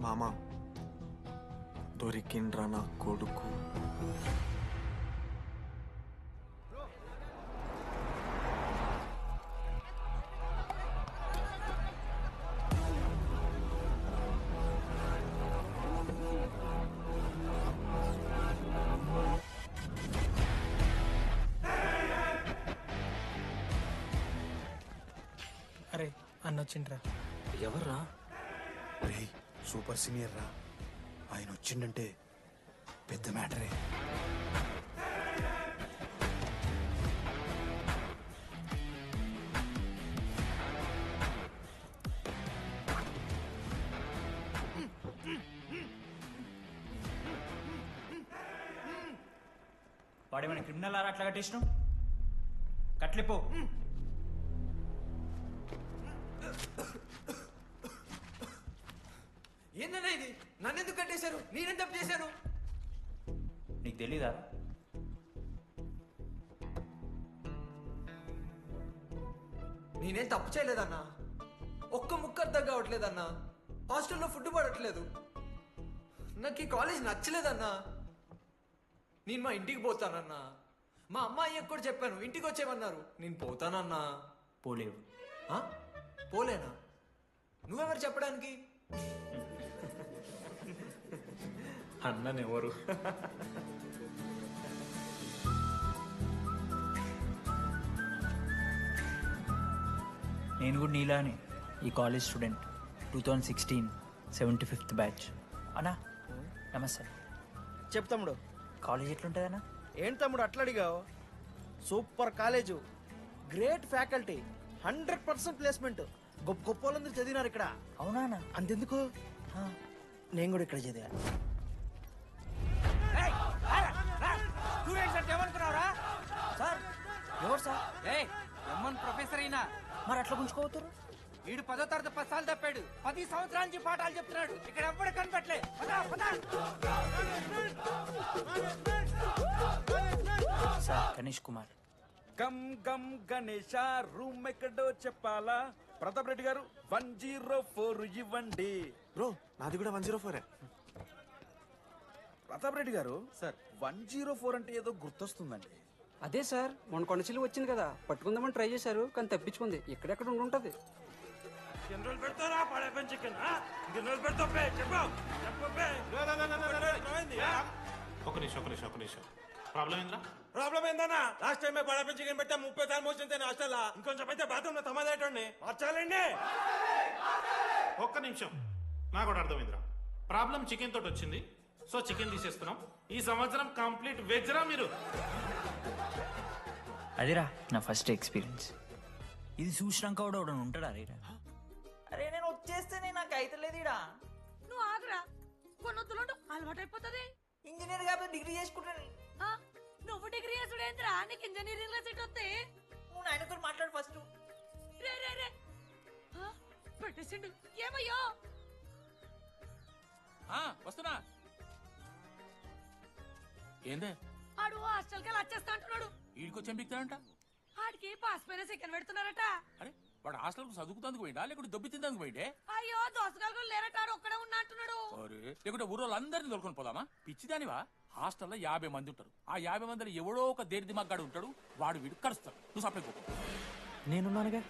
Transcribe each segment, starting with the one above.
మామ దొరికిండ్రా నా కొడుకు. అరే అన్న వచ్చిండ్రా. ఎవర్రా? రే సూపర్ సీనియర్ రా, ఆయన వచ్చిండంటే పెద్ద మ్యాటరే. వాడేమైనా క్రిమినల్ ఆరా అట్లా కట్టేసినావు? కట్లిపో. ఏందన్నా ఇది? నన్నెందుకు కట్టేశారు? నేనేం తప్పు చేశాను? నీకు తెలీదా? నేనేం తప్పు చేయలేదన్నా. ఒక్క ముక్క అర్థం కావట్లేదన్నా. హాస్టల్లో ఫుడ్ పడట్లేదు. నాకు ఈ కాలేజ్ నచ్చలేదన్నా. నేను మా ఇంటికి పోతానన్నా. మా అమ్మాయికి కూడా చెప్పాను, ఇంటికి వచ్చేమన్నారు. నేను పోతానన్నా. పోలేవు. ఆ? పోలేనా? నువ్వెవరు చెప్పడానికి? అన్ననెవరు? నేను కూడా నీలానే ఈ కాలేజ్ స్టూడెంట్, 2016 75th బ్యాచ్. అన్నా నమస్తే. చెప్పు తమ్ముడు. కాలేజ్ ఎట్లుంటుందన్నా? ఏంటి తమ్ముడు అట్లా అడిగావు? Super college, great faculty, 100% placement. గొప్ప గొప్ప వాళ్ళందరూ చదివినారు ఇక్కడ. అవునా అన్న? అంతెందుకు, నేను కూడా ఇక్కడ చదివా. సార్ ఎవరు సార్? ప్రొఫెసర్ అయినా మరి అట్లా గుంజుకోవతారు? వీడు 10వ తరగతి 10 సార్లు తప్పాడు. 10 సంవత్సరాల నుంచి పాఠాలు చెప్తున్నాడు. ఇక్కడ ఎవ్వడు కనిపెట్టలే. సార్ గణేష్ కుమార్. గమ్ గమ్ గణేష రూమ్ ఎక్కడో చెప్పాలా? ప్రతాప్ రెడ్డి గారు 104 ఇవ్వండి. బ్రో నాది కూడా 104. ప్రతాప్ రెడ్డి గారు సార్ 104 అంటే ఏదో గుర్తొస్తుందండి. అదే సార్, మొన్న కొండచిల్లు వచ్చింది కదా, పట్టుకుందామని ట్రై చేశారు కానీ తప్పించుకుంది. ఎక్కడెక్కడ ఉంటుంటది. ఒక నిమిషం ప్రాబ్లం ఏంద్రా? ప్రాబ్లం ఏందన్నా? లాస్ట్ టైం పడాపి చికెన్ పెట్టా 30 సార్లు మోసింది హాస్టల్. ఇంకొంచెం అయితే బాత్రూమ్ లో తమాదేటండి మార్చాలండి. ఒక్క నిమిషం, నాకు కూడా అర్థమైందిరా. ప్రాబ్లం చికెన్ తోటి వచ్చింది, సో చికెన్ తీసేస్తున్నాం. ఈ సంవత్సరం కంప్లీట్ వెజ్ రా మీరు. అదేరా నా ఫస్ట్ ఎక్స్పీరియన్స్. ఇది చూసినాక కూడా ఉంటాడా రేరా? అరే నేను వచ్చేస్తేనే నాకు అయితలేదు ఇడా. నువ్వు ఆగరా, కొన్నొత్తులు అలవాటు అయిపోతుంది. ఇంజనీర్ కాబట్టి డిగ్రీ చేసుకుంటాను. నువ్వు డిగ్రీ చేసుడేంద్రా? నీకు ఇంజనీరింగ్ లో సీట్ వస్తే నువ్వు నాయనతో మాట్లాడు ఫస్ట్. రే రే రే పెట్టేసిండు. ఏమయ్యో? వస్తున్నా. ఏందే ఆడు హాస్టల్ కి వచ్చేస్తా అంటున్నాడు. ఈడికొచ్చేం బిక్తాడంట? ఆడికి పాస్ పైన సెకండ్ పెడుతున్నారట. అరే వాడు హాస్టల్ కు చదువుకుతానికి పోయిందా లేకుంటే దొబ్బి తిందానికి పోయిండే? అయ్యో దోసగాలు లేరట, ఆడు ఒక్కడే ఉన్నా అంటున్నాడు. అరే లేకుంటే ఊరోళ్ళందరినీ తోలుకొని పోదామా? పిచ్చిదానివా? హాస్టల్లో 50 మంది ఉంటారు. ఆ 50 మందిలో ఎవడో ఒక దేరి దిమాగ్గాడు ఉంటాడు. వాడు వీడు కలుస్తాడు. నువ్వు సప్లై పో. నేనున్నానుగా.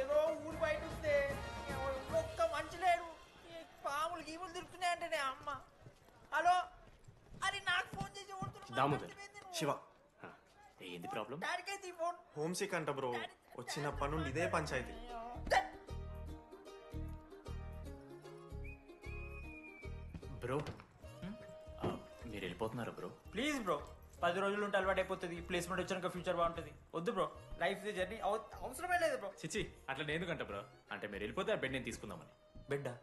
ఏదో ఊరు బయట వస్తే ఒక్క మంచి లేడు. పాములు గీములు తిరుగుతున్నాయంటే అమ్మ. హలో, అది నాకు ఫోన్ చేసి దామోదర్ శివ, ఏంది ప్రాబ్లం? డాడీకైతే ఈ ఫోన్. హోమ్ సిక్ అంట బ్రో. వచ్చినప్పటి నుండి ఇదే పంచాయతీ. బ్రో మీరు వెళ్ళిపోతున్నారా బ్రో? ప్లీజ్ బ్రో, 10 రోజులు ఉంటే అలవాటు అయిపోతుంది. ప్లేస్మెంట్ వచ్చాక ఫ్యూచర్ బాగుంటుంది. వద్దు బ్రో, లైఫ్ జర్నీ అవసరమే లేదు బ్రో. చిచి అట్లా ఎందుకంట బ్రో? అంటే మీరు వెళ్ళిపోతే ఆ బెడ్ నేను తీసుకుందామని. బెడ్డా?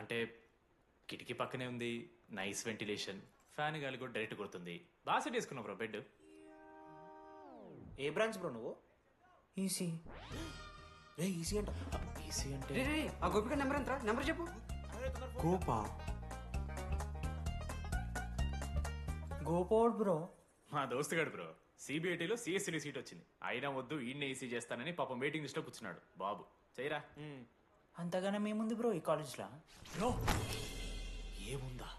అంటే కిటికీ పక్కనే ఉంది, నైస్ వెంటిలేషన్, ఫ్యాన్ గాలి కూడా డైరెక్ట్ కొడుతుంది. బాగా సెట్ చేసుకున్నావు బ్రో బెడ్. ఏ బ్రాంచ్ బ్రో నువ్వు? ఈసీ. రే ఈసీ అంట. ఈసీ అంటే రే రే ఆ గోపిక నెంబర్ ఎంతరా? నెంబర్ చెప్పు. కోపా. గోపోడ్ బ్రో. మా దోస్తుగాడు బ్రో సిబిఐటీలో సిఎస్సీలో సీట్ వచ్చింది. అయినా వద్దు ఈయన్నే ఈసీ చేస్తానని పాపం వెయిటింగ్ లిస్ట్ లో కూర్చున్నాడు. బాబు చేయరా. అంతగానే మేముంది బ్రో ఈ కాలేజ్లో. బ్రో ఏముందా?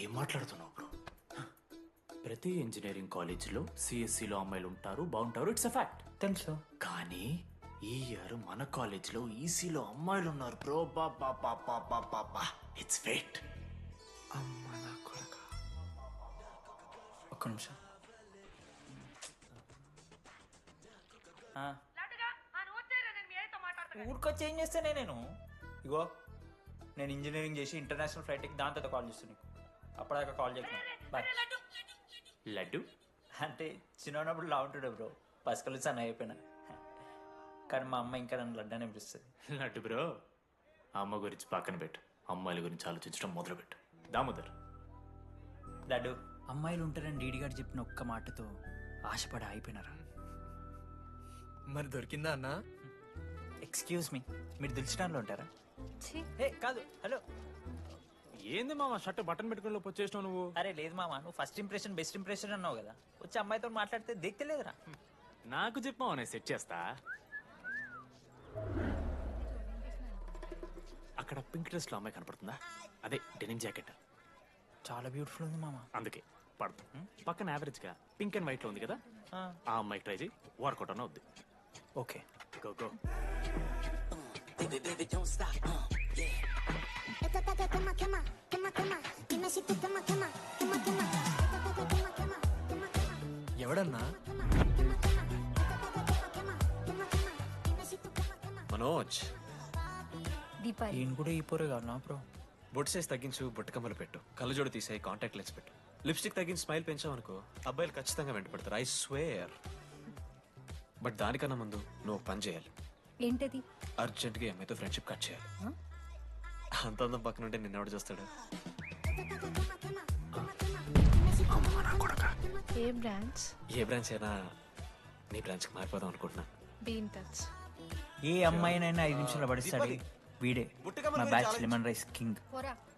ఏం మాట్లాడుతున్నావు బ్రో? ప్రతి ఇంజనీరింగ్ కాలేజీలో సిఎస్సిలో అమ్మాయిలు ఉంటారు, బాగుంటారు. It's a fact. తెలుసు. కానీ ఈ ఇయర్ మన కాలేజీలో ఈసీలో అమ్మాయిలు ఉన్నారు బ్రో. బా ఇట్స్ ఫేట్. అమ్మ నా కొడక. ఒక్క నిమిషం. ఊరికొచ్చి ఏం చేస్తానే నేను? ఇగో నేను ఇంజనీరింగ్ చేసి ఇంటర్నేషనల్ ఫ్లైట్కి దాని తర్వాత కాల్ చేస్తాను నీకు. అప్పటిదాకా కాల్ చేయకు. బాయ్. లడ్డు అంటే చిన్నప్పుడు లా ఉంటుండే బ్రో, పసుకలు సన్న అయిపోయినా. కానీ మా అమ్మ ఇంకా నన్ను లడ్డు అని అనిపిస్తుంది. లడ్డు బ్రో అమ్మ గురించి పక్కన పెట్టు, అమ్మాయిల గురించి ఆలోచించడం మొదలు పెట్టు. దామోదర్ లడ్డు, అమ్మాయిలు ఉంటారని డీడీ గారు చెప్పిన ఒక్క మాటతో ఆశపడి అయిపోయినారా? మరి దొరికిందా అన్నా? ఎక్స్క్యూజ్ మీ, మీరు దిల్చడంలో ఉంటారా? ఏ కాదు, హలో. ఏంది మామ షర్ట్ బటన్ పెట్టుకుని లోపు వచ్చేసినావు నువ్వు? అరే లేదు మామ, నువ్వు ఫస్ట్ ఇంప్రెషన్ బెస్ట్ ఇంప్రెషన్ అన్నావు కదా, వచ్చి అమ్మాయితో మాట్లాడితే దిక్కలేదురా. నాకు చెప్పావు నేను సెట్ చేస్తా. అక్కడ పింక్ డ్రెస్ లో అమ్మాయి కనపడుతుందా? అదే డెనిమ్ జాకెట్. చాలా బ్యూటిఫుల్ ఉంది మామ. అందుకే పడుతు పక్కన యావరేజ్ గా పింక్ అండ్ వైట్ లో ఉంది కదా, ఆ అమ్మాయికి ట్రై చేయి. వర్కౌట్ అన్న వద్దు. Okay go go. ఎవడన్నా? మనోజ్. ఈయన కూడా ఈ పోరే కాదు నా బ్రో. బొట్టు సైజ్ తగ్గించు, బొట్టు కమ్మలు పెట్టు, కళ్ళజోడు తీసాయి, కాంటాక్ట్ లెన్స్ పెట్టు, లిప్స్టిక్ తగ్గించి స్మైల్ పెంచావనుకో అబ్బాయిలు ఖచ్చితంగా వెంటపడతారు. I swear. బట్ దానికన్నా ముందు నువ్వు ఒక పని చేయాలి. ఏంటది? అర్జెంట్గా ఈ అమ్మాయితో ఫ్రెండ్షిప్ కట్ చేయాలి. అంత అందం పక్కన ఉంటే నిన్నెవడు చూస్తాడు? ఏ బ్రాంచ్? ఏ బ్రాంచ్ అయినా నీ బ్రాంచ్కి మారిపోదాం అనుకుంటున్నా. Be in touch. ఏ అమ్మాయినైనా 5 నిమిషాలు పడిస్తాడు వీడే. మా బ్యాచ్ లెమన్ రైస్ కింగ్,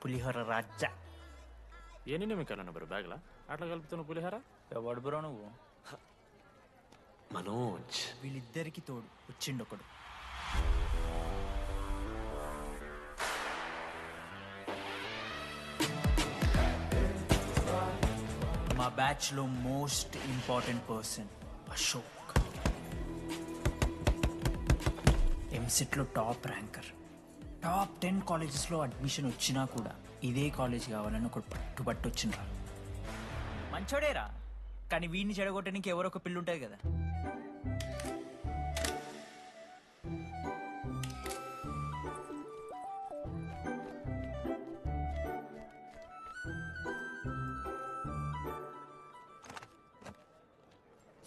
పులిహోర రాజా. ఏ నిన్న మీకు బ్రో బ్యాగ్లా అట్లా కలుపుతున్న పులిహార? ఎవడు బ్రో నువ్వు? మనోజ్. వీళ్ళిద్దరికి తోడు వచ్చిండు ఒకడు. మా బ్యాచ్ లో most important person Ashok. EAMCET లో టాప్ ర్యాంకర్. టాప్ 10 కాలేజెస్ లో అడ్మిషన్ వచ్చినా కూడా ఇదే కాలేజ్ కావాలని ఒకటి పట్టుబట్టు వచ్చిండ్రా. మంచోడేరా, కానీ వీడిని చెడగొట్టడానికి ఎవరో ఒక పిల్లు ఉంటుంది కదా.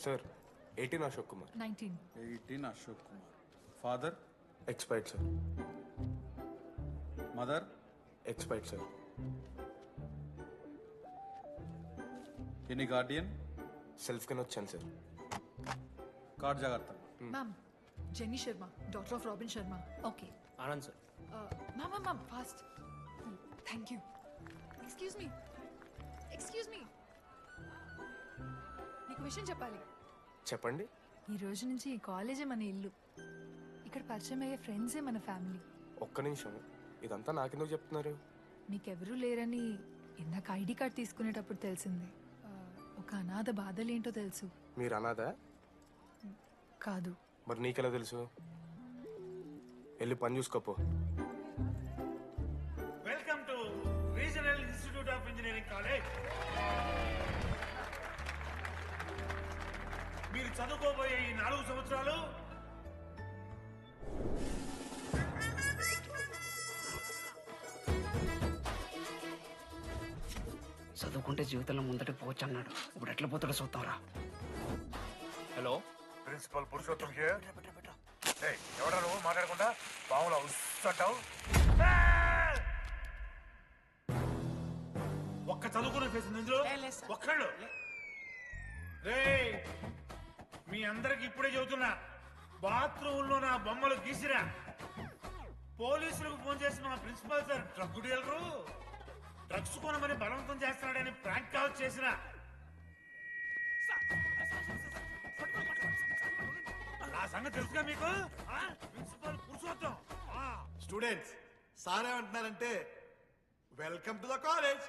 Sir 18 Ashok Kumar. 18 Ashok Kumar. Father? Expired sir. Mother? Expired sir. Any Guardian? Self కింద వచ్చాను సార్. కార్డ్ జాగ్రత్త. Ma'am, Jenny Sharma, daughter of Robin Sharma. Okay. Anand sir. Ma'am, fast. Thank you. Excuse me. నీకు విషయం చెప్పాలి. చెప్పండి. ఈ రోజు నుంచి ఈ కాలేజే మన ఇల్లు. ఇక్కడ పరిచయం అయ్యే ఫ్రెండ్సే మన ఫ్యామిలీ. ఒక్క నిమిషం, ఇదంతా నాకెందుకు చెప్తున్నారు? మీకెవరూ లేరని ఇందాక ఐడి కార్డ్ తీసుకునేటప్పుడు తెలిసింది. ఒక అనాథ బాధలేంటో తెలుసు. మీరు అనాథా? కాదు. మరి నీకెలా తెలుసు? వెళ్ళి పని చూసుకోపో. Welcome to regional institute of engineering college. మీరు చదువుకోబోయే ఈ 4 సంవత్సరాలు చదువుకుంటే జీవితంలో ముందటికి పోవచ్చు అన్నాడు. ఇప్పుడు ఎట్లా పోతాడో చూద్దాంరా. Hello, principal Purushottam here. ఎవడా నువ్వు మాట్లాడకుండా పాములా ఉస్సంటావు? ఒక్క చదువుకునే ఫేస్ ఇందులో ఒక్కళ్ళు. రే మీ అందరికి ఇప్పుడే చెబుతున్నా, బాత్రూంలో నా బొమ్మలు గీసిరా. పోలీసులకు ఫోన్ చేసి మా principal sir drug dealer drugs కొనమని బలవంతం చేస్తున్నాడని ప్రాంక్ కాల్ చేసిన. ఆ సంగతి తెలుసుగా మీకు? ప్రిన్సిపల్ పురుషోత్తం. స్టూడెంట్స్ సార్ ఏమంటున్నారంటే వెల్కమ్ టు ద కాలేజ్.